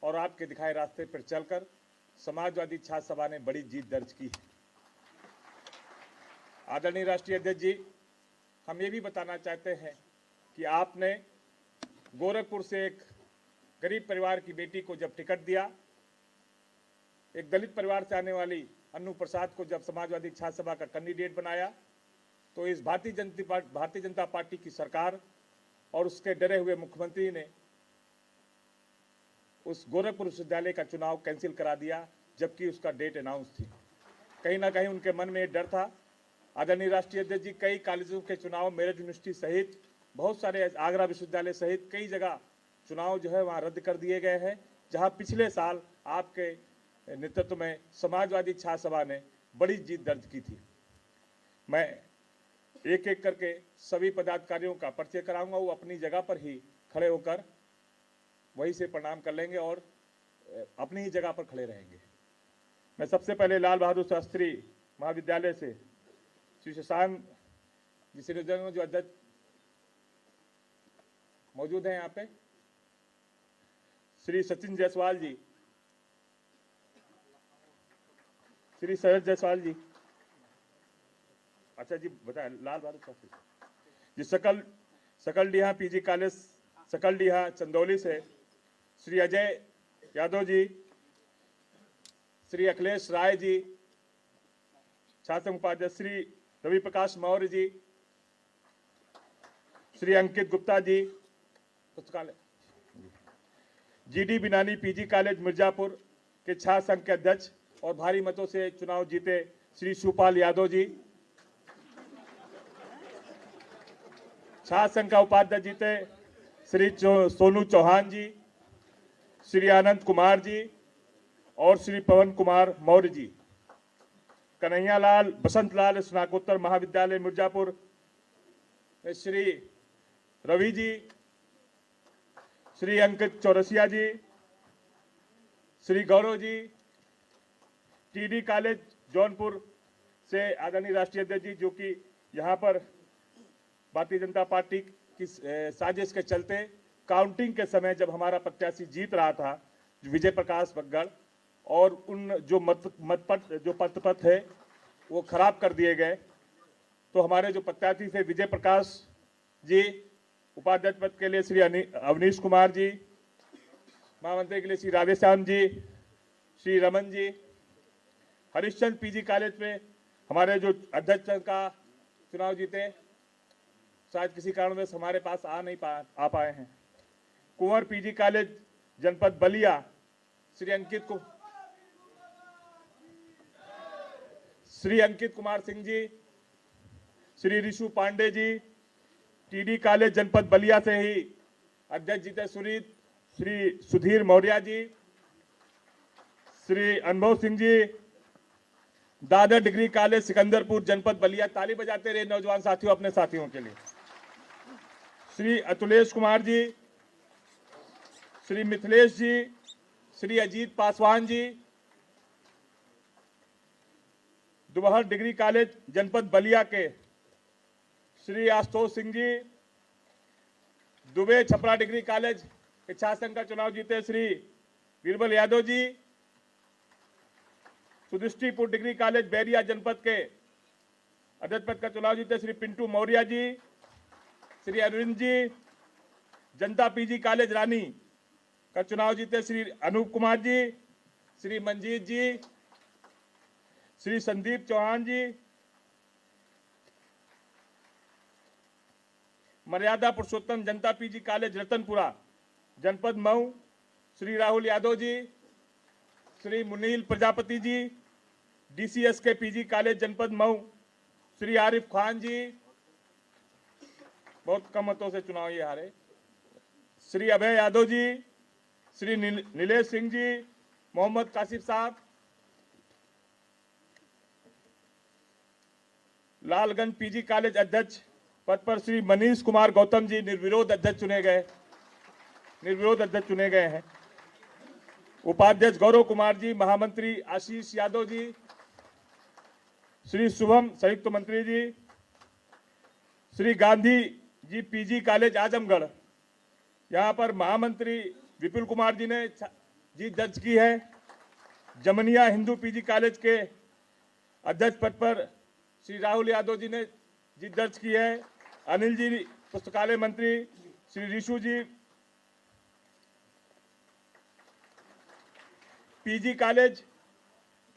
और आपके दिखाए रास्ते पर चलकर समाजवादी छात्र सभा ने बड़ी जीत दर्ज की है। आदरणीय राष्ट्रीय अध्यक्ष जी, हम ये भी बताना चाहते हैं कि आपने गोरखपुर से एक गरीब परिवार की बेटी को जब टिकट दिया, एक दलित परिवार से आने वाली अन्नू प्रसाद को जब समाजवादी छात्र सभा का कैंडिडेट बनाया, तो इस भारतीय जनता पार्टी की सरकार और उसके डरे हुए मुख्यमंत्री ने उस गोरखपुर विश्वविद्यालय का चुनाव कैंसिल करा दिया, जबकि उसका डेट अनाउंस थी। कहीं ना कहीं उनके मन में डर था। आदरणीय राष्ट्रीय अध्यक्ष जी, कई कॉलेजों के चुनाव मेरठ यूनिवर्सिटी सहित बहुत सारे, आगरा विश्वविद्यालय सहित कई जगह चुनाव जो है वहाँ रद्द कर दिए गए हैं, जहाँ पिछले साल आपके नेतृत्व में समाजवादी छात्र सभा ने बड़ी जीत दर्ज की थी। मैं एक एक करके सभी पदाधिकारियों का परिचय कराऊंगा, वो अपनी जगह पर ही खड़े होकर वहीं से प्रणाम कर लेंगे और अपनी ही जगह पर खड़े रहेंगे। मैं सबसे पहले लाल बहादुर शास्त्री महाविद्यालय से श्री शशांक जी जो अध्यक्ष मौजूद हैं यहाँ पे, श्री सचिन जायसवाल जी, श्री शरद जायसवाल जी, अच्छा जी बताए, लाल बहादुर शास्त्री जी, सकलडीहा पीजी कॉलेज सकलडीहा चंदौली से श्री अजय यादव जी, श्री अखिलेश राय जी, छात्र उपाध्यक्ष श्री रवि प्रकाश मौर्य जी, श्री अंकित गुप्ता जी, पुस्तकालय जीडी बिनानी पीजी कॉलेज मिर्जापुर के छात्र संघ के अध्यक्ष और भारी मतों से चुनाव जीते श्री शिवपाल यादव जी, छात्र संघ का उपाध्यक्ष जीते श्री सोनू चौहान जी, श्री आनंद कुमार जी और श्री पवन कुमार मौर्य जी। कन्हैयालाल बसंतलाल स्नातकोत्तर महाविद्यालय मिर्जापुर में श्री रवि जी, श्री अंकित चौरसिया जी, श्री गौरव जी। टीडी कॉलेज जौनपुर से आदरणीय राष्ट्रीय अध्यक्ष जी, जो कि यहाँ पर भारतीय जनता पार्टी की साजिश के चलते काउंटिंग के समय जब हमारा प्रत्याशी जीत रहा था विजय प्रकाश बग्गड़, और उन जो मतपत्र थे वो खराब कर दिए गए, तो हमारे जो प्रत्याशी थे विजय प्रकाश जी, उपाध्यक्ष पद के लिए श्री अवनीश कुमार जी, महामंत्री के लिए श्री राधेश्याम जी, श्री रमन जी। हरिश्चंद्र पीजी कॉलेज में हमारे जो अध्यक्ष का चुनाव जीते, शायद किसी कारण से हमारे पास आ पाए हैं। कुंवर पीजी कॉलेज जनपद बलिया श्री अंकित कुमार सिंह जी, श्री ऋषु पांडे जी। टीडी कॉलेज जनपद बलिया से ही अध्यक्ष जीते श्री सुधीर मौर्य जी, श्री अनुभव सिंह जी। दादर डिग्री कॉलेज सिकंदरपुर जनपद बलिया, ताली बजाते रहे नौजवान साथियों अपने साथियों के लिए। श्री अतुलेश कुमार जी, श्री मिथिलेश जी, श्री अजीत पासवान जी। दुबहर डिग्री कॉलेज जनपद बलिया के श्री आशुतोष सिंह जी। दुबे छपरा डिग्री कॉलेज के छात्र संघ का चुनाव जीते श्री बीरबल यादव जी। सुदृष्टिपुर डिग्री कॉलेज बैरिया जनपद के अध्यक्ष पद का चुनाव जीते श्री पिंटू मौर्य जी, श्री अरविंद जी। जनता पीजी कॉलेज रानी का चुनाव जीते श्री अनूप कुमार जी, श्री मंजीत जी, श्री संदीप चौहान जी। मर्यादा पुरुषोत्तम जनता पीजी कॉलेज रतनपुरा जनपद मऊ श्री राहुल यादव जी, श्री मुनील प्रजापति जी। डीसीएस के पीजी कॉलेज जनपद मऊ श्री आरिफ खान जी, बहुत कम मतों से चुनाव ये हारे। श्री अभय यादव जी, श्री नीलेश सिंह जी, मोहम्मद कासिफ साहब। लालगंज पीजी कॉलेज अध्यक्ष पद पर श्री मनीष कुमार गौतम जी निर्विरोध अध्यक्ष चुने गए हैं। उपाध्यक्ष गौरव कुमार जी, महामंत्री आशीष यादव जी, श्री शुभम संयुक्त मंत्री जी। श्री गांधी जी पीजी कॉलेज आजमगढ़, यहाँ पर महामंत्री विपुल कुमार जी ने जीत दर्ज की है। जमनिया हिंदू पीजी कॉलेज के अध्यक्ष पद पर श्री राहुल यादव जी ने जीत दर्ज की है। अनिल जी पुस्तकालय मंत्री, श्री ऋषु जी पीजी कॉलेज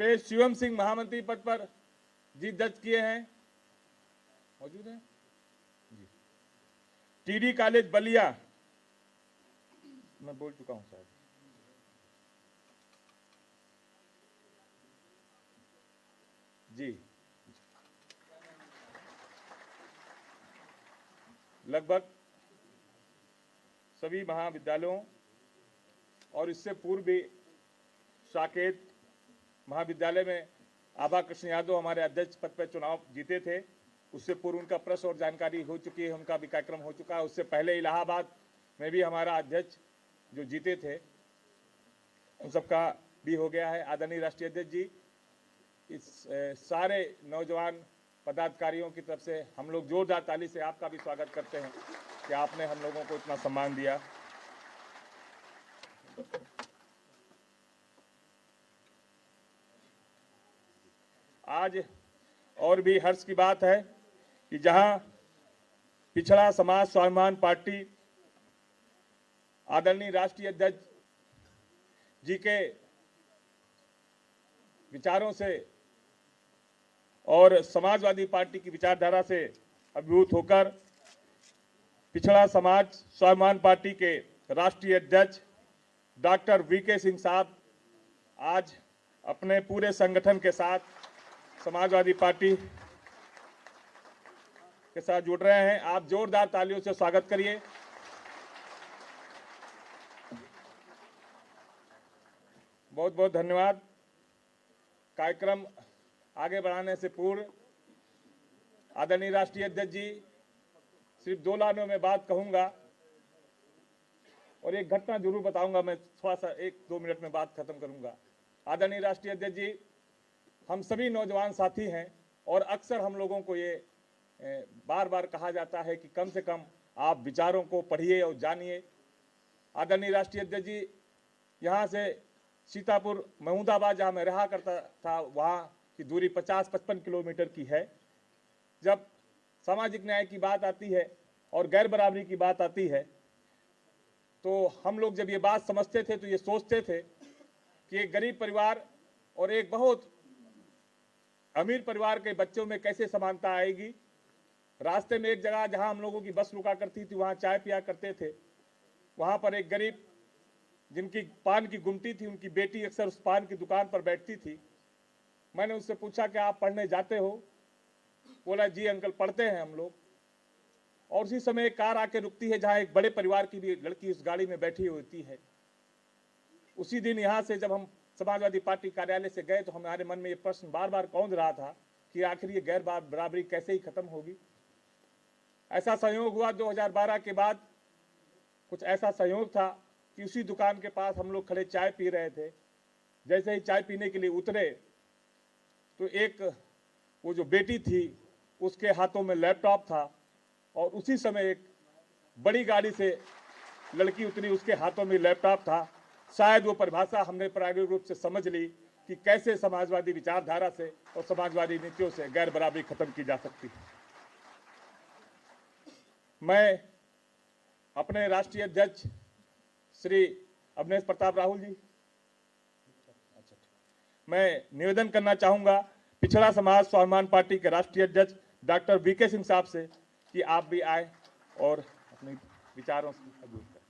पे शिवम सिंह महामंत्री पद पर जीत दर्ज किए हैं, मौजूद हैं। टीडी कॉलेज बलिया, मैं बोल चुका हूं शायद। जी, लगभग सभी महाविद्यालयों और इससे पूर्व भी साकेत महाविद्यालय में आभा कृष्ण यादव हमारे अध्यक्ष पद पर चुनाव जीते थे। उससे पूर्व उनका प्रश्न और जानकारी हो चुकी है, उनका भी कार्यक्रम हो चुका है। उससे पहले इलाहाबाद में भी हमारा अध्यक्ष जो जीते थे उन सबका भी हो गया है। आदरणीय राष्ट्रीय अध्यक्ष जी, इस सारे नौजवान पदाधिकारियों की तरफ से हम लोग जोरदार ताली से आपका भी स्वागत करते हैं कि आपने हम लोगों को इतना सम्मान दिया। आज और भी हर्ष की बात है कि जहां पिछड़ा समाज स्वाभिमान पार्टी आदरणीय राष्ट्रीय अध्यक्ष जी के विचारों से और समाजवादी पार्टी की विचारधारा से अभिभूत होकर पिछड़ा समाज स्वाभिमान पार्टी के राष्ट्रीय अध्यक्ष डॉक्टर वीके सिंह साहब आज अपने पूरे संगठन के साथ समाजवादी पार्टी के साथ जुड़ रहे हैं। आप जोरदार तालियों से स्वागत करिए। बहुत बहुत धन्यवाद। कार्यक्रम आगे बढ़ाने से पूर्व आदरणीय राष्ट्रीय अध्यक्ष जी, सिर्फ 2 लाइनों में बात कहूंगा और एक घटना जरूर बताऊंगा। मैं थोड़ा सा 1-2 मिनट में बात खत्म करूंगा। आदरणीय राष्ट्रीय अध्यक्ष जी, हम सभी नौजवान साथी हैं और अक्सर हम लोगों को ये बार बार कहा जाता है कि कम से कम आप विचारों को पढ़िए और जानिए। आदरणीय राष्ट्रीय अध्यक्ष जी, यहाँ से सीतापुर महमूदाबाद जहाँ मैं रहा करता था वहाँ की दूरी 50-55 किलोमीटर की है। जब सामाजिक न्याय की बात आती है और गैर बराबरी की बात आती है तो हम लोग जब ये बात समझते थे तो ये सोचते थे कि एक गरीब परिवार और एक बहुत अमीर परिवार के बच्चों में कैसे समानता आएगी। रास्ते में एक जगह जहां हम लोगों की बस रुका करती थी वहां चाय पिया करते थे। वहां पर एक गरीब जिनकी पान की गुमटी थी, उनकी बेटी अक्सर उस पान की दुकान पर बैठती थी। मैंने उससे पूछा कि आप पढ़ने जाते हो? बोला जी अंकल पढ़ते हैं हम लोग। और उसी समय एक कार आके रुकती है जहां एक बड़े परिवार की भी लड़की उस गाड़ी में बैठी होती है। उसी दिन यहाँ से जब हम समाजवादी पार्टी कार्यालय से गए तो हमारे मन में ये प्रश्न बार बार कौंध रहा था कि आखिर ये गैर बराबरी कैसे ही खत्म होगी। ऐसा संयोग हुआ 2012 के बाद, कुछ ऐसा संयोग था कि उसी दुकान के पास हम लोग खड़े चाय पी रहे थे। जैसे ही चाय पीने के लिए उतरे तो एक वो जो बेटी थी उसके हाथों में लैपटॉप था और उसी समय एक बड़ी गाड़ी से लड़की उतरी, उसके हाथों में लैपटॉप था। शायद वो परिभाषा हमने प्रायोगिक रूप से समझ ली कि कैसे समाजवादी विचारधारा से और समाजवादी नीतियों से गैर बराबरी खत्म की जा सकती है। मैं अपने राष्ट्रीय अध्यक्ष श्री अवनेश प्रताप राहुल जी, मैं निवेदन करना चाहूंगा पिछड़ा समाज स्वाभिमान पार्टी के राष्ट्रीय अध्यक्ष डॉक्टर वीके सिंह साहब से कि आप भी आए और अपने विचारों से अवगत करें।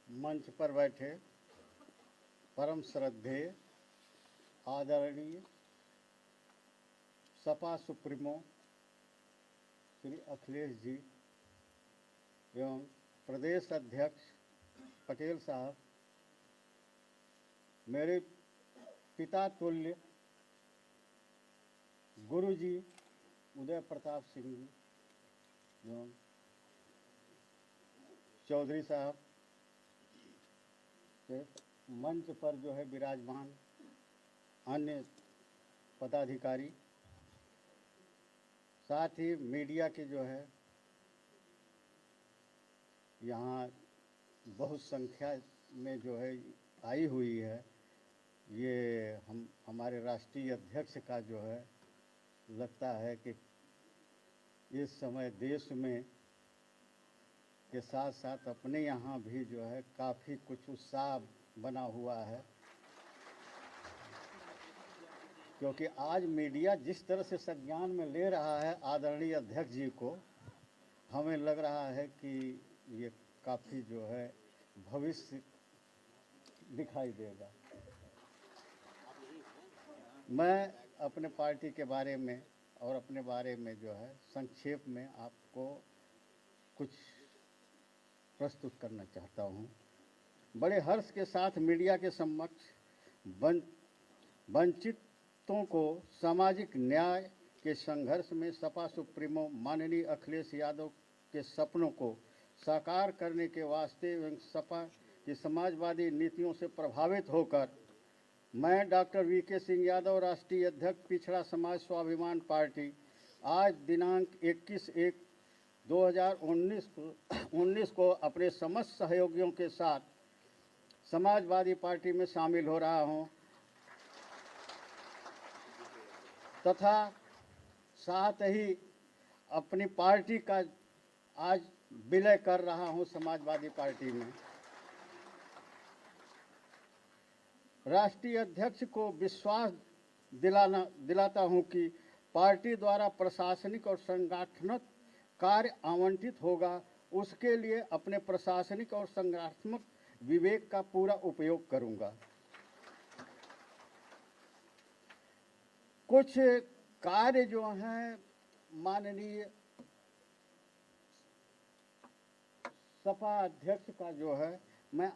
मंच पर बैठे परम श्रद्धेय आदरणीय सपा सुप्रीमो श्री अखिलेश जी एवं प्रदेश अध्यक्ष पटेल साहब, मेरे पिता तुल्य गुरु जी उदय प्रताप सिंह जी एवं चौधरी साहब के मंच पर जो है विराजमान अन्य पदाधिकारी, साथ ही मीडिया के जो है यहाँ बहुत संख्या में जो है आई हुई है। ये हमारे राष्ट्रीय अध्यक्ष का जो है लगता है कि इस समय देश में के साथ साथ अपने यहाँ भी जो है काफ़ी कुछ उत्साह बना हुआ है, क्योंकि आज मीडिया जिस तरह से संज्ञान में ले रहा है आदरणीय अध्यक्ष जी को, हमें लग रहा है कि ये काफ़ी जो है भविष्य दिखाई देगा। मैं अपने पार्टी के बारे में और अपने बारे में जो है संक्षेप में आपको कुछ प्रस्तुत करना चाहता हूँ। बड़े हर्ष के साथ मीडिया के समक्ष वंचितों को सामाजिक न्याय के संघर्ष में सपा सुप्रीमो माननीय अखिलेश यादव के सपनों को साकार करने के वास्ते एवं सपा की समाजवादी नीतियों से प्रभावित होकर मैं डॉक्टर वीके सिंह यादव, राष्ट्रीय अध्यक्ष पिछड़ा समाज स्वाभिमान पार्टी, आज दिनांक 21/1/2019 को अपने समस्त सहयोगियों के साथ समाजवादी पार्टी में शामिल हो रहा हूं तथा साथ ही अपनी पार्टी का आज विलय कर रहा हूं समाजवादी पार्टी में। राष्ट्रीय अध्यक्ष को विश्वास दिलाता हूं कि पार्टी द्वारा प्रशासनिक और संगठनात्मक कार्य आवंटित होगा, उसके लिए अपने प्रशासनिक और संगठनात्मक विवेक का पूरा उपयोग करूंगा। कुछ कार्य जो हैं माननीय सपा अध्यक्ष का जो है मैं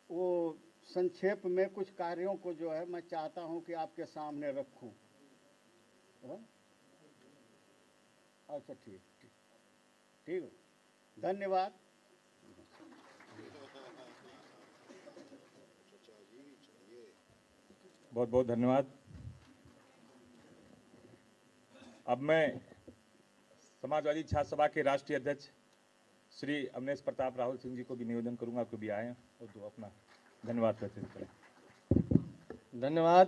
वो संक्षेप में कुछ कार्यों को जो है मैं चाहता हूं कि आपके सामने रखूं। अच्छा, ठीक, धन्यवाद। बहुत बहुत धन्यवाद। अब मैं समाजवादी छात्र सभा के राष्ट्रीय अध्यक्ष श्री अवनेश प्रताप राहुल सिंह जी को भी निवेदन करूंगा कि भी आए और तो अपना धन्यवाद प्रस्तुत करें। धन्यवाद।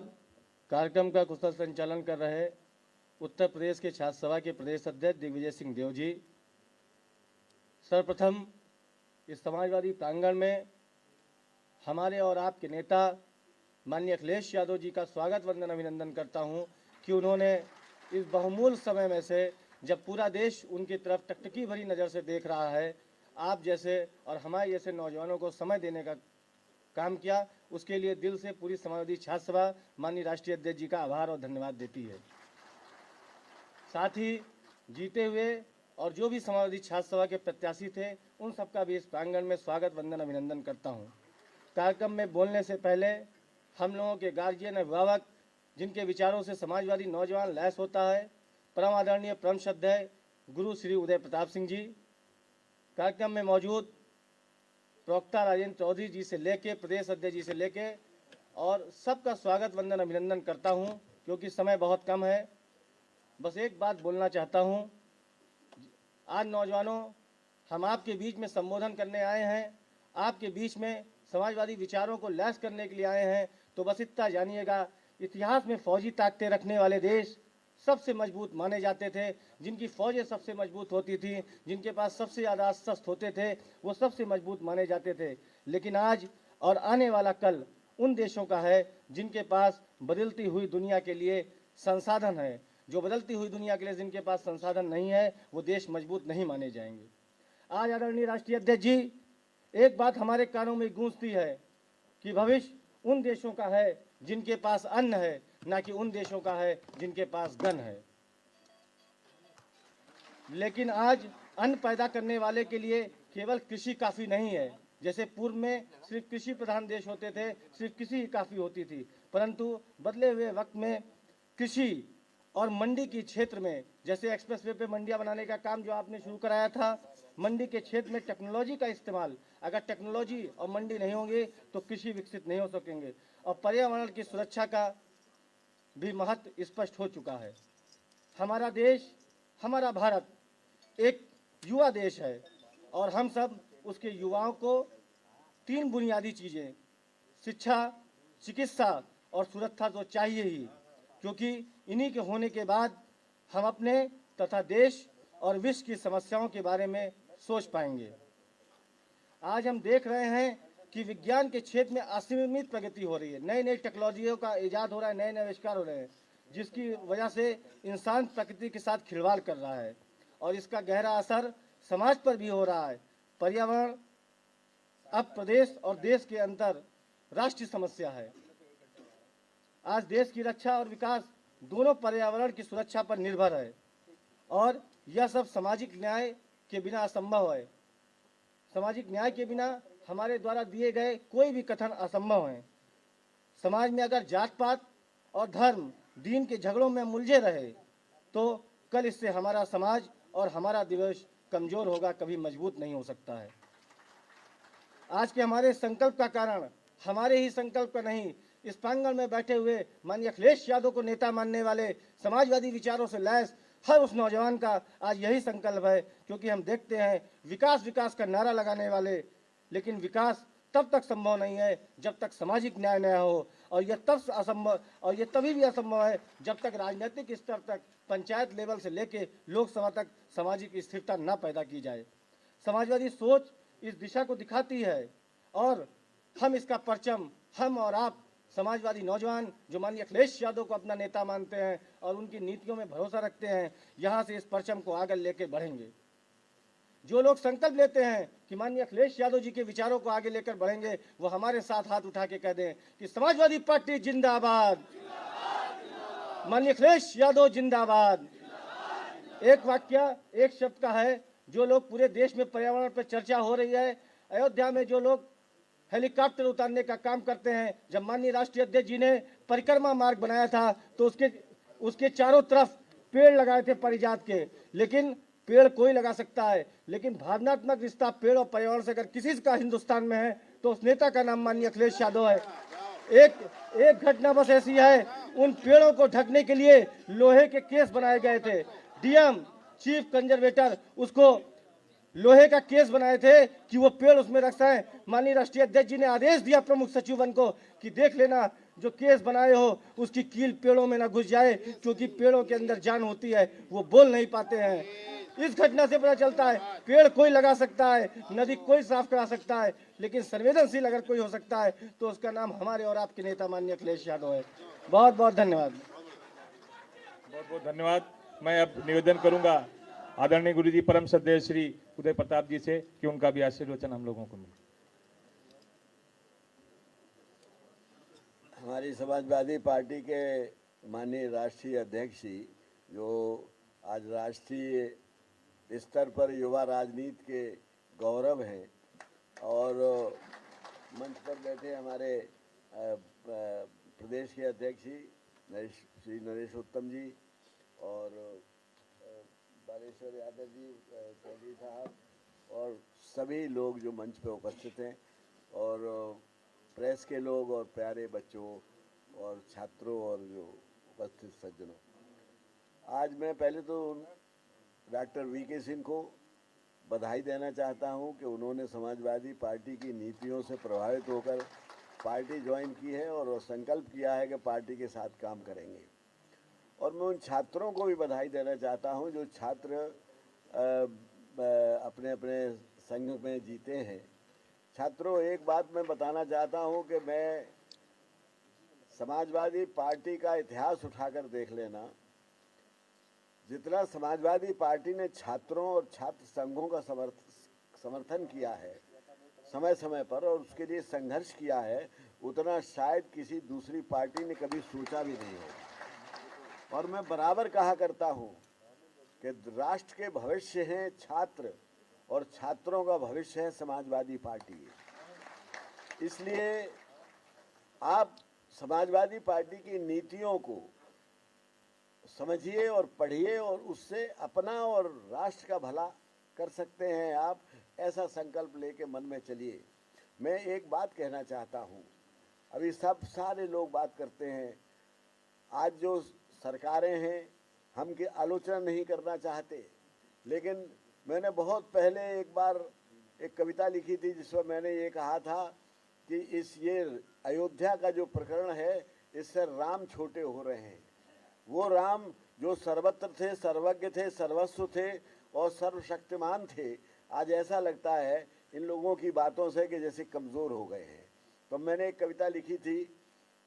कार्यक्रम का कुशल संचालन कर रहे उत्तर प्रदेश के छात्र सभा के प्रदेश अध्यक्ष दिग्विजय सिंह देव जी। सर्वप्रथम इस समाजवादी प्रांगण में हमारे और आपके नेता माननीय अखिलेश यादव जी का स्वागत वंदन अभिनंदन करता हूं कि उन्होंने इस बहुमूल्य समय में से, जब पूरा देश उनकी तरफ टकटकी भरी नज़र से देख रहा है, आप जैसे और हमारे जैसे नौजवानों को समय देने का काम किया। उसके लिए दिल से पूरी समाजवादी छात्र सभा माननीय राष्ट्रीय अध्यक्ष जी का आभार और धन्यवाद देती है। साथ ही जीते हुए और जो भी समाजवादी छात्र सभा के प्रत्याशी थे उन सबका भी इस प्रांगण में स्वागत वंदन अभिनंदन करता हूं। कार्यक्रम में बोलने से पहले हम लोगों के गार्जियन अभिभावक जिनके विचारों से समाजवादी नौजवान लैस होता है, परम आदरणीय परम श्रद्धेय गुरु श्री उदय प्रताप सिंह जी, कार्यक्रम में मौजूद प्रवक्ता राजेंद्र चौधरी जी से लेके प्रदेश अध्यक्ष जी से लेके और सबका स्वागत वंदन अभिनंदन करता हूं। क्योंकि समय बहुत कम है, बस एक बात बोलना चाहता हूं। आज नौजवानों, हम आपके बीच में संबोधन करने आए हैं, आपके बीच में समाजवादी विचारों को लैस करने के लिए आए हैं। तो बस इतना जानिएगा, इतिहास में फौजी ताकतें रखने वाले देश सबसे मजबूत माने जाते थे। जिनकी फौजें सबसे मजबूत होती थी, जिनके पास सबसे ज़्यादा शस्त्र होते थे, वो सबसे मजबूत माने जाते थे। लेकिन आज और आने वाला कल उन देशों का है जिनके पास बदलती हुई दुनिया के लिए संसाधन है। जो बदलती हुई दुनिया के लिए जिनके पास संसाधन नहीं है, वो देश मजबूत नहीं माने जाएंगे। आज आदरणीय राष्ट्रीय अध्यक्ष जी, एक बात हमारे कानों में गूंजती है कि भविष्य उन देशों का है जिनके पास अन्न है, ना कि उन देशों का है जिनके पास गन है। लेकिन आज अन्न पैदा करने वाले के लिए केवल कृषि काफ़ी नहीं है। जैसे पूर्व में सिर्फ कृषि प्रधान देश होते थे, सिर्फ कृषि ही काफ़ी होती थी, परंतु बदले हुए वक्त में कृषि और मंडी के क्षेत्र में, जैसे एक्सप्रेसवे पे मंडियां बनाने का काम जो आपने शुरू कराया था, मंडी के क्षेत्र में टेक्नोलॉजी का इस्तेमाल, अगर टेक्नोलॉजी और मंडी नहीं होंगे तो कृषि विकसित नहीं हो सकेंगे। और पर्यावरण की सुरक्षा का भी महत्व स्पष्ट हो चुका है। हमारा देश, हमारा भारत एक युवा देश है और हम सब उसके युवाओं को 3 बुनियादी चीज़ें, शिक्षा, चिकित्सा और सुरक्षा तो चाहिए ही, क्योंकि इन्हीं के होने के बाद हम अपने तथा देश और विश्व की समस्याओं के बारे में सोच पाएंगे। आज हम देख रहे हैं कि विज्ञान के क्षेत्र में असीमित प्रगति हो रही है, नई नई टेक्नोलॉजियों का इजाद हो रहा है, नए नए आविष्कार हो रहे हैं, जिसकी वजह से इंसान प्रकृति के साथ खिलवाड़ कर रहा है और इसका गहरा असर समाज पर भी हो रहा है। पर्यावरण अब प्रदेश और देश के अंतर राष्ट्रीय समस्या है। आज देश की रक्षा और विकास दोनों पर्यावरण की सुरक्षा पर निर्भर है और यह सब सामाजिक न्याय के बिना असंभव है। सामाजिक न्याय के बिना हमारे द्वारा दिए गए कोई भी कथन असंभव है। समाज में अगर जात पात और धर्म दीन के झगड़ों में मुलझे रहे तो कल इससे हमारा समाज और हमारा देश कमजोर होगा, कभी मजबूत नहीं हो सकता है। आज के हमारे संकल्प का कारण हमारे ही संकल्प का नहीं, इस प्रांगण में बैठे हुए माननीय अखिलेश यादव को नेता मानने वाले समाजवादी विचारों से लैस हर उस नौजवान का आज यही संकल्प है, क्योंकि हम देखते हैं विकास विकास का नारा लगाने वाले, लेकिन विकास तब तक संभव नहीं है जब तक सामाजिक न्याय न हो, और यह तभी भी असंभव है जब तक राजनीतिक स्तर तक, पंचायत लेवल से लेके लोकसभा तक सामाजिक स्थिरता न पैदा की जाए। समाजवादी सोच इस दिशा को दिखाती है और हम इसका परचम, हम और आप समाजवादी नौजवान जो माननीय अखिलेश यादव को अपना नेता मानते हैं और उनकी नीतियों में भरोसा रखते हैं, यहाँ से इस परचम को आगे लेकर बढ़ेंगे। जो लोग संकल्प लेते हैं कि माननीय अखिलेश यादव जी के विचारों को आगे लेकर बढ़ेंगे, वो हमारे साथ हाथ उठा के कह दें कि समाजवादी पार्टी जिंदाबाद, माननीय अखिलेश यादव जिंदाबाद। एक वाक्य, एक शब्द का है, जो लोग पूरे देश में पर्यावरण पर चर्चा हो रही है, अयोध्या में जो लोग हेलीकॉप्टर उतारने का काम करते हैं, जब माननीय राष्ट्रीय अध्यक्ष जी ने परिक्रमा मार्ग बनाया था तो उसके चारों तरफ पेड़ लगाए थे परिजात के, लेकिन पेड़ कोई लगा सकता है, लेकिन भावनात्मक रिश्ता पेड़ और पर्यावरण से अगर किसी का हिंदुस्तान में है तो उस नेता का नाम माननीय अखिलेश यादव है। एक घटना बस ऐसी है, उन पेड़ों को ढकने के लिए लोहे के केस बनाए गए थे। डीएम चीफ कंजर्वेटर उसको लोहे का केस बनाए थे कि वो पेड़ उसमें रख सकें। माननीय राष्ट्रीय अध्यक्ष जी ने आदेश दिया प्रमुख सचिवन को कि देख लेना, जो केस बनाए हो उसकी कील पेड़ों में ना घुस जाए, क्योंकि पेड़ों के अंदर जान होती है, वो बोल नहीं पाते हैं। इस घटना से पता चलता है पेड़ कोई लगा सकता है, नदी कोई साफ करा सकता है, लेकिन संवेदनशील अगर कोई हो सकता है तो उसका नाम हमारे और आपके नेता माननीय अखिलेश यादव है। बहुत बहुत धन्यवाद। बहुत बहुत धन्यवाद। मैं अब निवेदन करूंगा आदरणीय गुरुजी परम श्रद्धेय श्री उदय प्रताप जी से कि उनका भी आशीर्वचन हम लोगों को मिले। हमारी समाजवादी पार्टी के माननीय राष्ट्रीय अध्यक्ष जी, जो आज राष्ट्रीय स्तर पर युवा राजनीति के गौरव हैं, और मंच पर बैठे हमारे प्रदेश के अध्यक्ष जी श्री नरेश उत्तम जी और बालेश्वर यादव जी, चौधरी साहब, और सभी लोग जो मंच पे उपस्थित हैं, और प्रेस के लोग और प्यारे बच्चों और छात्रों और जो उपस्थित सज्जनों, आज मैं पहले तो डॉक्टर वीके सिंह को बधाई देना चाहता हूं कि उन्होंने समाजवादी पार्टी की नीतियों से प्रभावित होकर पार्टी ज्वाइन की है और संकल्प किया है कि पार्टी के साथ काम करेंगे। और मैं उन छात्रों को भी बधाई देना चाहता हूं जो छात्र अपने अपने संघ में जीते हैं। छात्रों, एक बात मैं बताना चाहता हूं कि मैं समाजवादी पार्टी का इतिहास उठाकर देख लेना, जितना समाजवादी पार्टी ने छात्रों और छात्र संघों का समर्थन किया है समय समय पर और उसके लिए संघर्ष किया है, उतना शायद किसी दूसरी पार्टी ने कभी सोचा भी नहीं होगा। और मैं बराबर कहा करता हूं कि राष्ट्र के भविष्य हैं छात्र और छात्रों का भविष्य है समाजवादी पार्टी। इसलिए आप समाजवादी पार्टी की नीतियों को समझिए और पढ़िए और उससे अपना और राष्ट्र का भला कर सकते हैं आप, ऐसा संकल्प लेके मन में चलिए। मैं एक बात कहना चाहता हूं अभी सब सारे लोग बात करते हैं। आज जो सरकारें हैं हम की आलोचना नहीं करना चाहते, लेकिन मैंने बहुत पहले एक बार एक कविता लिखी थी जिसमें मैंने ये कहा था कि ये अयोध्या का जो प्रकरण है इससे राम छोटे हो रहे हैं। वो राम जो सर्वत्र थे, सर्वज्ञ थे, सर्वस्व थे और सर्वशक्तिमान थे, आज ऐसा लगता है इन लोगों की बातों से कि जैसे कमज़ोर हो गए हैं। तो मैंने एक कविता लिखी थी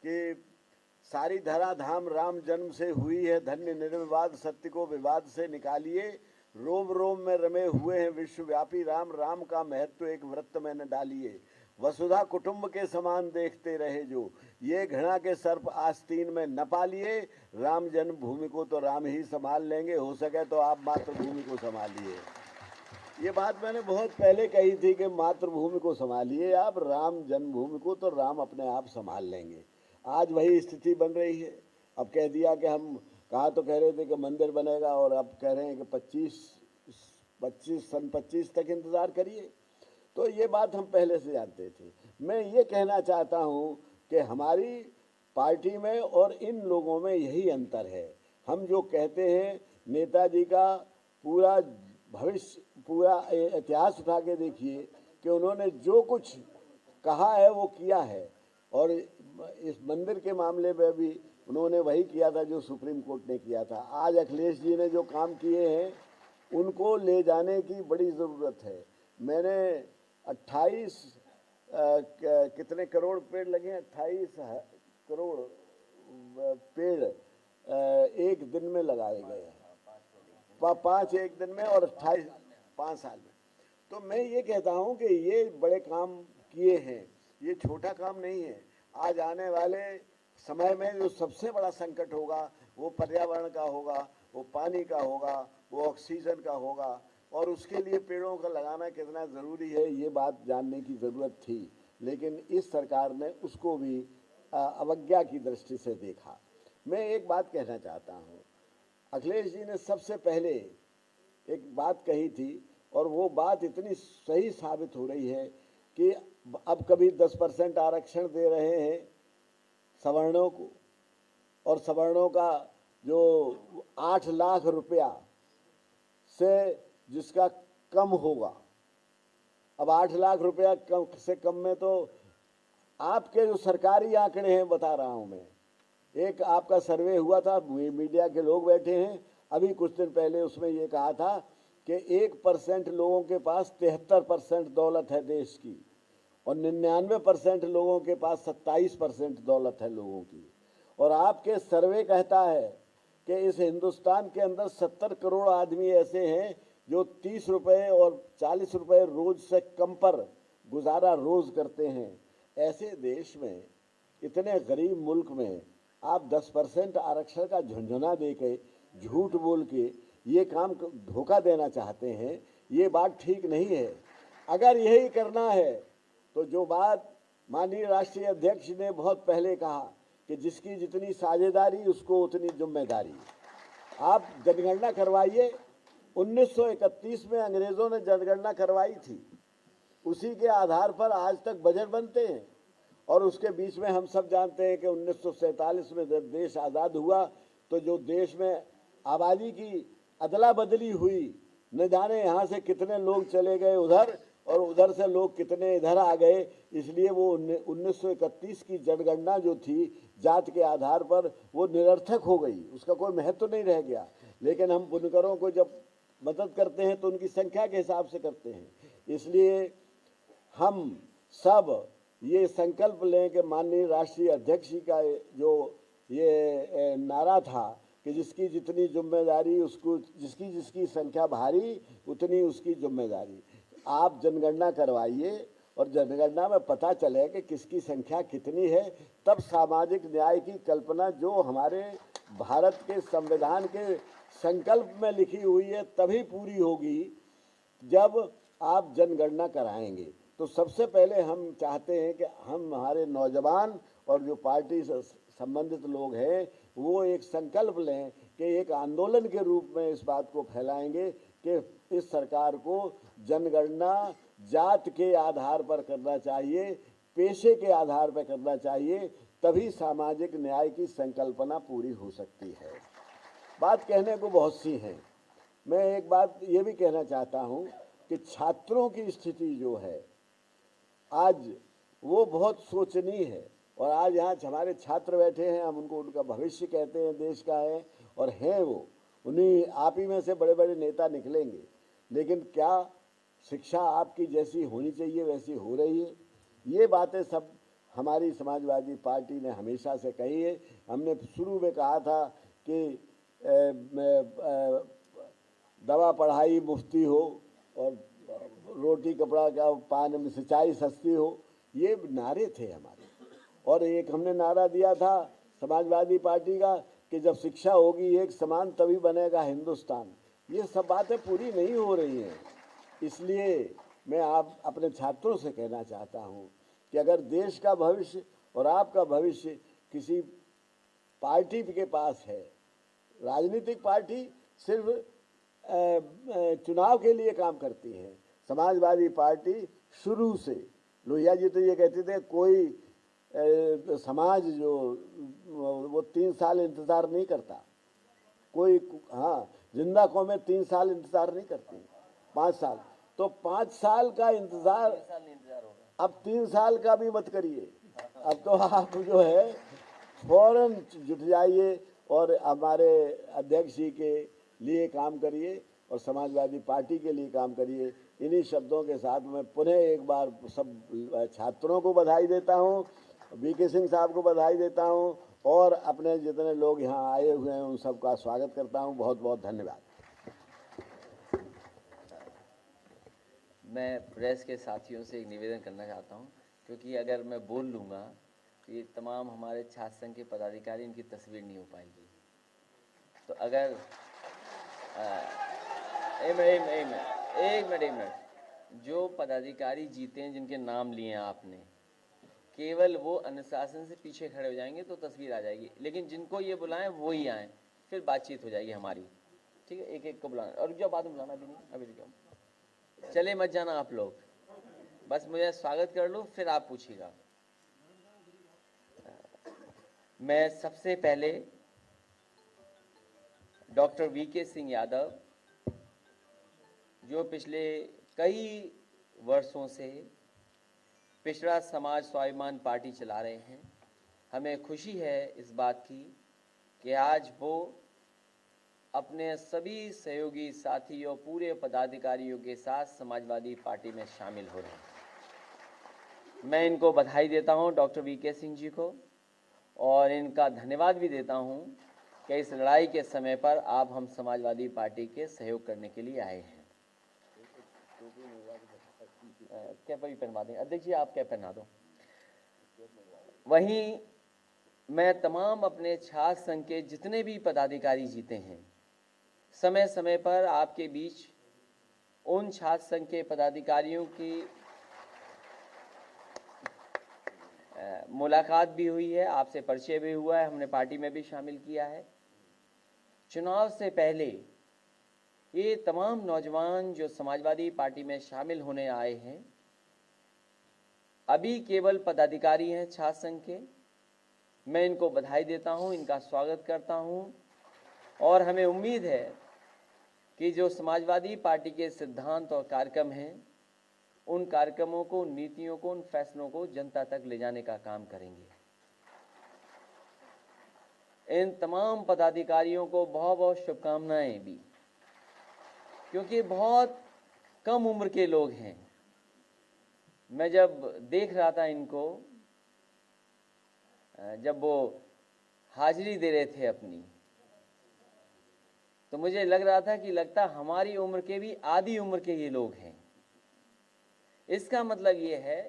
कि सारी धरा धाम राम जन्म से हुई है धन्य, निर्विवाद सत्य को विवाद से निकालिए, रोम रोम में रमे हुए हैं विश्वव्यापी राम, राम का महत्व एक व्रत में न डालिए, वसुधा कुटुंब के समान देखते रहे जो, ये घृणा के सर्प आस्तीन में न पालिए, राम जन्मभूमि को तो राम ही संभाल लेंगे, हो सके तो आप मातृभूमि को संभालिए। ये बात मैंने बहुत पहले कही थी कि मातृभूमि को संभालिए आप, राम जन्मभूमि को तो राम अपने आप संभाल लेंगे। आज वही स्थिति बन रही है। अब कह दिया कि हम कहा तो कह रहे थे कि मंदिर बनेगा और अब कह रहे हैं कि 25 तक इंतज़ार करिए। तो ये बात हम पहले से जानते थे। मैं ये कहना चाहता हूँ कि हमारी पार्टी में और इन लोगों में यही अंतर है। हम जो कहते हैं नेताजी का पूरा भविष्य, पूरा इतिहास उठा के देखिए कि उन्होंने जो कुछ कहा है वो किया है, और इस मंदिर के मामले में भी उन्होंने वही किया था जो सुप्रीम कोर्ट ने किया था। आज अखिलेश जी ने जो काम किए हैं उनको ले जाने की बड़ी ज़रूरत है। मैंने 28 कितने करोड़ पेड़ लगे हैं, 28 करोड़ पेड़ एक दिन में लगाए गए हैं, 5 एक दिन में और 28 5 साल में। तो मैं ये कहता हूँ कि ये बड़े काम किए हैं, ये छोटा काम नहीं है। आज आने वाले समय में जो सबसे बड़ा संकट होगा वो पर्यावरण का होगा, वो पानी का होगा, वो ऑक्सीजन का होगा, और उसके लिए पेड़ों का लगाना कितना ज़रूरी है ये बात जानने की ज़रूरत थी। लेकिन इस सरकार ने उसको भी अवज्ञा की दृष्टि से देखा। मैं एक बात कहना चाहता हूँ, अखिलेश जी ने सबसे पहले एक बात कही थी और वो बात इतनी सही साबित हो रही है कि अब कभी 10% आरक्षण दे रहे हैं सवर्णों को, और सवर्णों का जो 8 लाख रुपया से जिसका कम होगा, अब 8 लाख रुपया कम से कम में तो आपके जो सरकारी आंकड़े हैं बता रहा हूं मैं, एक आपका सर्वे हुआ था, मीडिया के लोग बैठे हैं, अभी कुछ दिन पहले उसमें ये कहा था कि 1% लोगों के पास 73% दौलत है देश की, और 99% लोगों के पास 27% दौलत है लोगों की। और आपके सर्वे कहता है कि इस हिंदुस्तान के अंदर 70 करोड़ आदमी ऐसे हैं जो 30 रुपये और 40 रुपये रोज से कम पर गुजारा रोज करते हैं। ऐसे देश में, इतने गरीब मुल्क में आप 10% आरक्षण का झुंझुना दे के, झूठ बोल के ये काम धोखा देना चाहते हैं, ये बात ठीक नहीं है। अगर यही करना है तो जो बात माननीय राष्ट्रीय अध्यक्ष ने बहुत पहले कहा कि जिसकी जितनी साझेदारी उसको उतनी जिम्मेदारी, आप जनगणना करवाइए। 1931 में अंग्रेज़ों ने जनगणना करवाई थी, उसी के आधार पर आज तक बजट बनते हैं। और उसके बीच में हम सब जानते हैं कि 1947 में जब देश आज़ाद हुआ तो जो देश में आबादी की अदला बदली हुई, न जाने यहाँ से कितने लोग चले गए उधर और उधर से लोग कितने इधर आ गए, इसलिए वो 1931 की जनगणना जो थी जात के आधार पर वो निरर्थक हो गई, उसका कोई महत्व नहीं रह गया। लेकिन हम बुनकरों को जब मदद करते हैं तो उनकी संख्या के हिसाब से करते हैं। इसलिए हम सब ये संकल्प लें कि माननीय राष्ट्रीय अध्यक्ष जी का जो ये नारा था कि जिसकी जितनी जिम्मेदारी उसको, जिसकी जिसकी संख्या भारी उतनी उसकी जिम्मेदारी, आप जनगणना करवाइए और जनगणना में पता चले कि किसकी संख्या कितनी है, तब सामाजिक न्याय की कल्पना जो हमारे भारत के संविधान के संकल्प में लिखी हुई है तभी पूरी होगी जब आप जनगणना कराएंगे। तो सबसे पहले हम चाहते हैं कि हम, हमारे नौजवान और जो पार्टी से संबंधित लोग हैं वो एक संकल्प लें कि एक आंदोलन के रूप में इस बात को फैलाएंगे कि इस सरकार को जनगणना जात के आधार पर करना चाहिए, पेशे के आधार पर करना चाहिए, तभी सामाजिक न्याय की संकल्पना पूरी हो सकती है। बात कहने को बहुत सी है। मैं एक बात ये भी कहना चाहता हूँ कि छात्रों की स्थिति जो है आज वो बहुत शोचनीय है। और आज यहाँ हमारे छात्र बैठे हैं, हम उनको उनका भविष्य कहते हैं, देश का है और हैं वो, उन्हीं आप ही में से बड़े बड़े नेता निकलेंगे। लेकिन क्या शिक्षा आपकी जैसी होनी चाहिए वैसी हो रही है? ये बातें सब हमारी समाजवादी पार्टी ने हमेशा से कही है। हमने शुरू में कहा था कि दवा पढ़ाई मुफ्ती हो और रोटी कपड़ा का पान सिंचाई सस्ती हो, ये नारे थे हमारे। और एक हमने नारा दिया था समाजवादी पार्टी का कि जब शिक्षा होगी एक समान तभी बनेगा हिंदुस्तान। ये सब बातें पूरी नहीं हो रही हैं। इसलिए मैं आप अपने छात्रों से कहना चाहता हूँ कि अगर देश का भविष्य और आपका भविष्य किसी पार्टी के पास है, राजनीतिक पार्टी सिर्फ चुनाव के लिए काम करती है। समाजवादी पार्टी शुरू से, लोहिया जी तो ये कहते थे कोई समाज जो वो 3 साल इंतज़ार नहीं करता, कोई हाँ जिंदा कौमें 3 साल इंतज़ार नहीं करती, 5 साल। तो 5 साल का इंतज़ार अब 3 साल का भी मत करिए। अब तो आप जो है फौरन जुट जाइए और हमारे अध्यक्ष जी के लिए काम करिए और समाजवादी पार्टी के लिए काम करिए। इन्हीं शब्दों के साथ मैं पुनः एक बार सब छात्रों को बधाई देता हूँ, वीके सिंह साहब को बधाई देता हूँ और अपने जितने लोग यहाँ आए हुए हैं उन सबका स्वागत करता हूँ। बहुत बहुत धन्यवाद। मैं प्रेस के साथियों से एक निवेदन करना चाहता हूँ, क्योंकि अगर मैं बोल लूँगा तो ये तमाम हमारे छात्र संघ के पदाधिकारी इनकी तस्वीर नहीं हो पाएगी। तो अगर एक मिनट, जो पदाधिकारी जीते हैं जिनके नाम लिए हैं आपने, केवल वो अनुशासन से पीछे खड़े हो जाएंगे तो तस्वीर आ जाएगी। लेकिन जिनको ये बुलाएं वो ही आएँ, फिर बातचीत हो जाएगी हमारी। ठीक है, एक एक को बुलाना। और जो बाद में बुलाना भी नहीं, अभी रुको, चले मत जाना आप लोग, बस मुझे स्वागत कर लो, फिर आप पूछिएगा। मैं सबसे पहले डॉक्टर वीके सिंह यादव, जो पिछले कई वर्षों से पिछड़ा समाज स्वाभिमान पार्टी चला रहे हैं, हमें खुशी है इस बात की कि आज वो अपने सभी सहयोगी साथी और पूरे पदाधिकारियों के साथ समाजवादी पार्टी में शामिल हो रहे हैं। मैं इनको बधाई देता हूं, डॉक्टर वीके सिंह जी को, और इनका धन्यवाद भी देता हूं कि इस लड़ाई के समय पर आप हम समाजवादी पार्टी के सहयोग करने के लिए आए हैं। कैप भी पहनवा दें अध्यक्ष जी, आप कैप पहना दो। वहीं मैं तमाम अपने छात्र संघ के जितने भी पदाधिकारी जीते हैं, समय समय पर आपके बीच उन छात्र संघ के पदाधिकारियों की मुलाकात भी हुई है, आपसे परिचय भी हुआ है, हमने पार्टी में भी शामिल किया है। चुनाव से पहले ये तमाम नौजवान जो समाजवादी पार्टी में शामिल होने आए हैं, अभी केवल पदाधिकारी हैं छात्र संघ के। मैं इनको बधाई देता हूं, इनका स्वागत करता हूं और हमें उम्मीद है कि जो समाजवादी पार्टी के सिद्धांत और कार्यक्रम हैं, उन कार्यक्रमों को, नीतियों को, उन फैसलों को जनता तक ले जाने का काम करेंगे। इन तमाम पदाधिकारियों को बहुत बहुत शुभकामनाएं भी, क्योंकि बहुत कम उम्र के लोग हैं। मैं जब देख रहा था इनको, जब वो हाजिरी दे रहे थे अपनी, तो मुझे लग रहा था कि लगता हमारी उम्र के भी आधी उम्र के ये लोग हैं। इसका मतलब ये है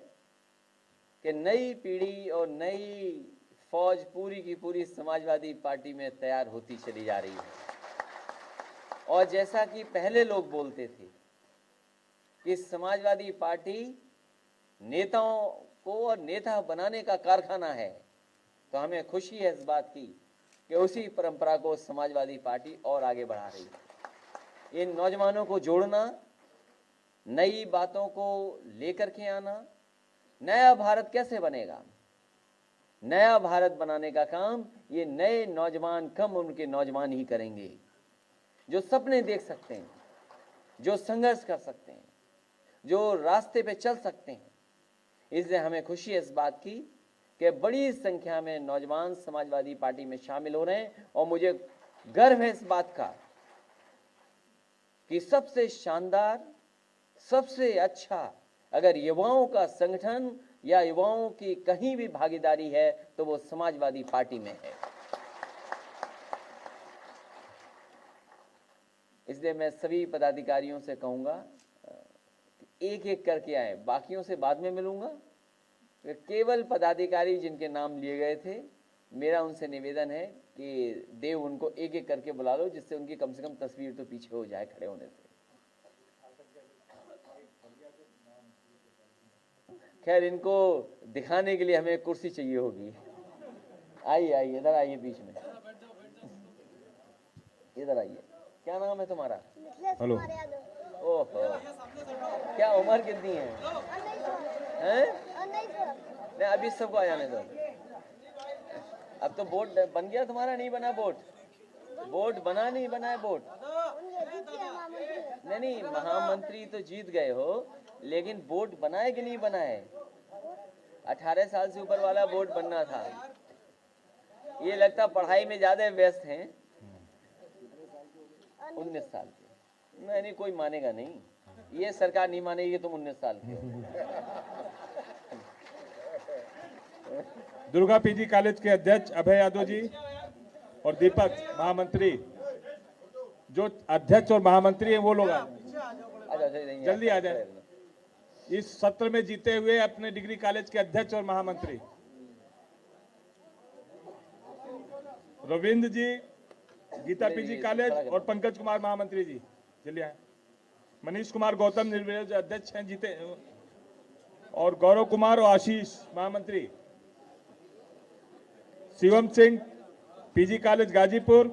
कि नई पीढ़ी और नई फौज पूरी की पूरी समाजवादी पार्टी में तैयार होती चली जा रही है। और जैसा कि पहले लोग बोलते थे कि समाजवादी पार्टी नेताओं को और नेता बनाने का कारखाना है, तो हमें खुशी है इस बात की कि उसी परंपरा को समाजवादी पार्टी और आगे बढ़ा रही है। इन नौजवानों को जोड़ना, नई बातों को लेकर के आना, नया भारत कैसे बनेगा? नया भारत बनाने का काम ये नए नौजवान, कम उम्र के नौजवान ही करेंगे, जो सपने देख सकते हैं, जो संघर्ष कर सकते हैं, जो रास्ते पे चल सकते हैं। इसलिए हमें खुशी है इस बात की कि बड़ी संख्या में नौजवान समाजवादी पार्टी में शामिल हो रहे हैं, और मुझे गर्व है इस बात का कि सबसे शानदार, सबसे अच्छा अगर युवाओं का संगठन या युवाओं की कहीं भी भागीदारी है तो वो समाजवादी पार्टी में है। इसलिए मैं सभी पदाधिकारियों से कहूंगा कि एक एक करके आए, बाकियों से बाद में मिलूंगा। केवल पदाधिकारी जिनके नाम लिए गए थे, मेरा उनसे निवेदन है कि देव उनको एक एक करके बुला लो, जिससे उनकी कम से कम तस्वीर तो पीछे हो जाए खड़े होने से। खैर, इनको दिखाने के लिए हमें एक कुर्सी चाहिए होगी। आइए आइए, इधर आइए, बीच में इधर आइए। क्या नाम है तुम्हारा? हेलो। ओहो, क्या उम्र कितनी है? हैं? नहीं, अभी सबको आ जाने दो। अब तो वोट बन गया तुम्हारा, नहीं बना वोट? वोट बना नहीं बना है वोट? नहीं, महामंत्री तो जीत गए हो, लेकिन वोट बना है कि नहीं बना है? 18 साल से ऊपर वाला वोट बनना था। ये लगता पढ़ाई में ज्यादा व्यस्त हैं। 19 साल के? नहीं, कोई मानेगा नहीं, ये सरकार नहीं मानेगी कि तुम 19 साल के हो। दुर्गा पीजी कॉलेज के अध्यक्ष अभय यादव जी और दीपक महामंत्री, जो अध्यक्ष और महामंत्री हैं वो लोग जल्दी आ जाए। इस सत्र में जीते हुए अपने डिग्री कॉलेज के अध्यक्ष और महामंत्री रविंद्र जी, गीता पीजी कॉलेज, और पंकज कुमार महामंत्री जी जल्दी आए। मनीष कुमार गौतम निर्विरोध अध्यक्ष हैं जीते, और गौरव कुमार और आशीष महामंत्री। Shivam Singh PG college Ghazipur.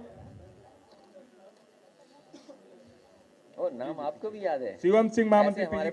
और नाम आपको भी याद है? शिवम सिंह महामंत्री ऐसे हमारे